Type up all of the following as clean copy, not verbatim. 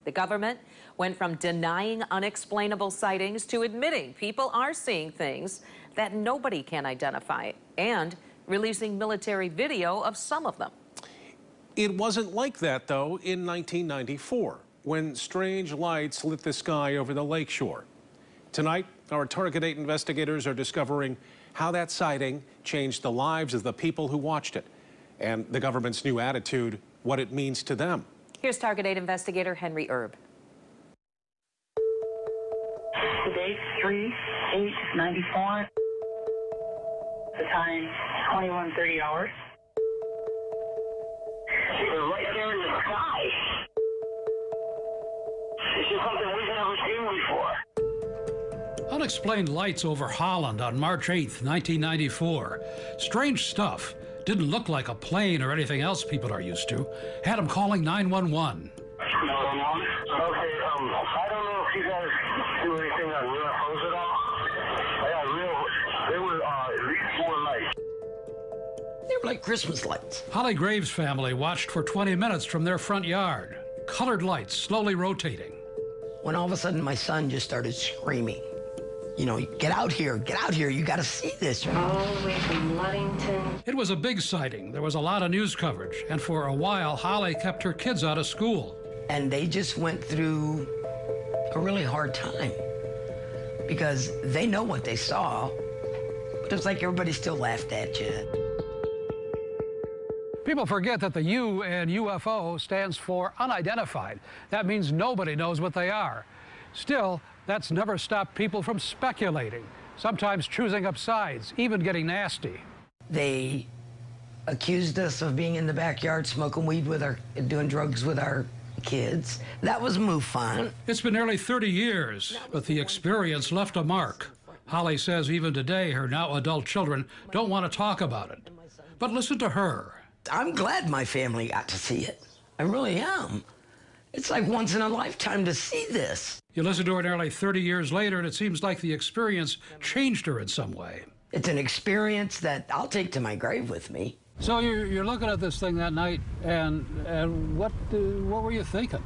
The government went from denying unexplainable sightings to admitting people are seeing things that nobody can identify and releasing military video of some of them. It wasn't like that, though, in 1994, when strange lights lit the sky over the lakeshore. Tonight, our Target 8 investigators are discovering how that sighting changed the lives of the people who watched it, and the government's new attitude, what it means to them. Here's Target 8 investigator Henry Erb. The date 3/8/94. The time 21:30 hours. They're right there in the sky. This is something we've never seen before. Unexplained lights over Holland on March 8th, 1994. Strange stuff. Didn't look like a plane or anything else people are used to. Had them calling 911. 911? Okay, I don't know if you guys do anything on UFOs at all. They were at least 4 lights. They were like Christmas lights. Holly Graves' family watched for 20 minutes from their front yard. Colored lights slowly rotating. When all of a sudden my son just started screaming, you know, get out here, you gotta see this. All the way from Ludington. It was a big sighting. There was a lot of news coverage, and for a while, Holly kept her kids out of school. And they just went through a really hard time because they know what they saw, but it's like everybody still laughed at you. People forget that the U in UFO stands for unidentified. That means nobody knows what they are. Still, that's never stopped people from speculating, sometimes choosing up sides, even getting nasty. They accused us of being in the backyard smoking weed with doing drugs with our kids. That was MUFON. It's been nearly 30 years, but the experience left a mark. Holly says even today her now adult children don't want to talk about it. But listen to her. I'm glad my family got to see it. I really am. It's like once in a lifetime to see this. You listen to her nearly 30 years later, and it seems like the experience changed her in some way. It's an experience that I'll take to my grave with me. So you're looking at this thing that night, and what were you thinking?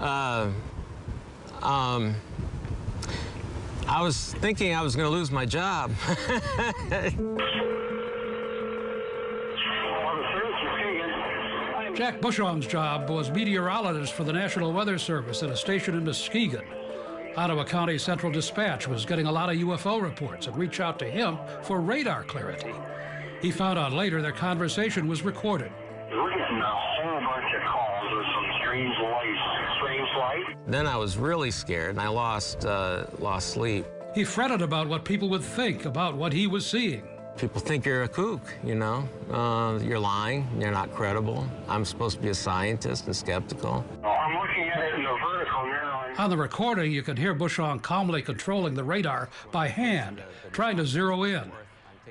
I was thinking I was going to lose my job. Jack Bushong's job was meteorologist for the National Weather Service at a station in Muskegon. Ottawa County Central Dispatch was getting a lot of UFO reports and reached out to him for radar clarity. He found out later their conversation was recorded. We're getting a whole bunch of calls with some strange light. Then I was really scared, and I lost sleep. He fretted about what people would think about what he was seeing. People think you're a kook, you know. You're lying, you're not credible. I'm supposed to be a scientist and skeptical. I'm looking at it in the vertical now. On the recording, you can hear Bushong calmly controlling the radar by hand, trying to zero in.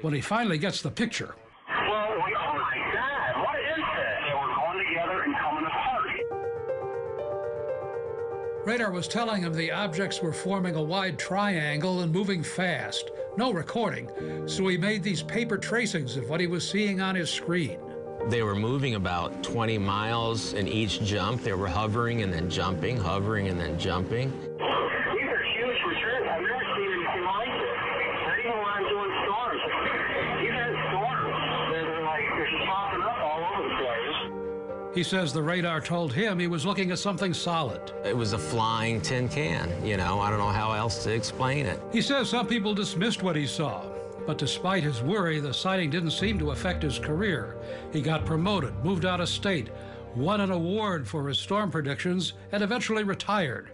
When he finally gets the picture. Well, oh my God, what is this? They were going together and coming apart. Radar was telling him the objects were forming a wide triangle and moving fast. No recording, so he made these paper tracings of what he was seeing on his screen. They were moving about 20 miles in each jump. They were hovering and then jumping, hovering and then jumping. These are huge for sure. I've never seen anything like this. Not even when I'm doing storms. You've had storms. They're just popping up all over the place. He says the radar told him he was looking at something solid. It was a flying tin can, you know. I don't know how else to explain it. He says some people dismissed what he saw, but despite his worry, the sighting didn't seem to affect his career. He got promoted, moved out of state, won an award for his storm predictions, and eventually retired.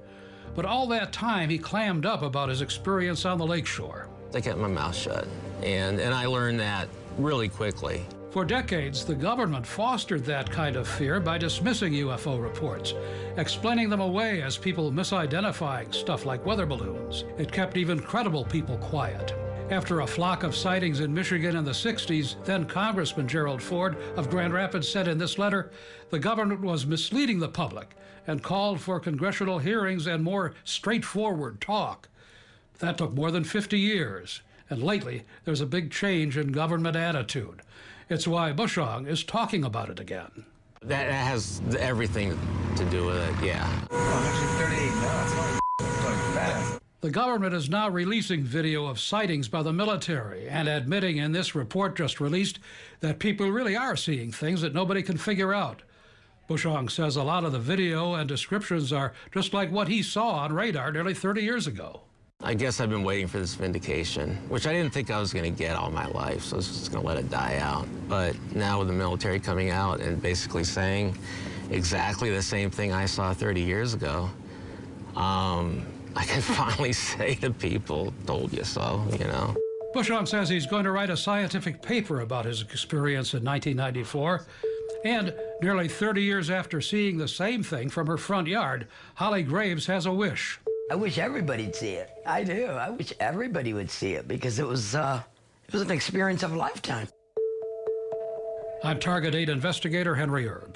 But all that time, he clammed up about his experience on the lakeshore. I kept my mouth shut, and I learned that really quickly. For decades, the government fostered that kind of fear by dismissing UFO reports, explaining them away as people misidentifying stuff like weather balloons. It kept even credible people quiet. After a flock of sightings in Michigan in the 60s, then Congressman Gerald Ford of Grand Rapids said in this letter, the government was misleading the public and called for congressional hearings and more straightforward talk. That took more than 50 years, and lately there's a big change in government attitude. It's why Bushong is talking about it again. That has everything to do with it, yeah. The government is now releasing video of sightings by the military and admitting in this report just released that people really are seeing things that nobody can figure out. Bushong says a lot of the video and descriptions are just like what he saw on radar nearly 30 years ago. I guess I've been waiting for this vindication, which I didn't think I was going to get all my life, so I was just going to let it die out. But now with the military coming out and basically saying exactly the same thing I saw 30 years ago, I can finally say to people, told you so, you know. Bushong says he's going to write a scientific paper about his experience in 1994. And nearly 30 years after seeing the same thing from her front yard, Holly Graves has a wish. I wish everybody'd see it. I do. I wish everybody would see it because it was an experience of a lifetime. I'm Target 8 investigator Henry Erb.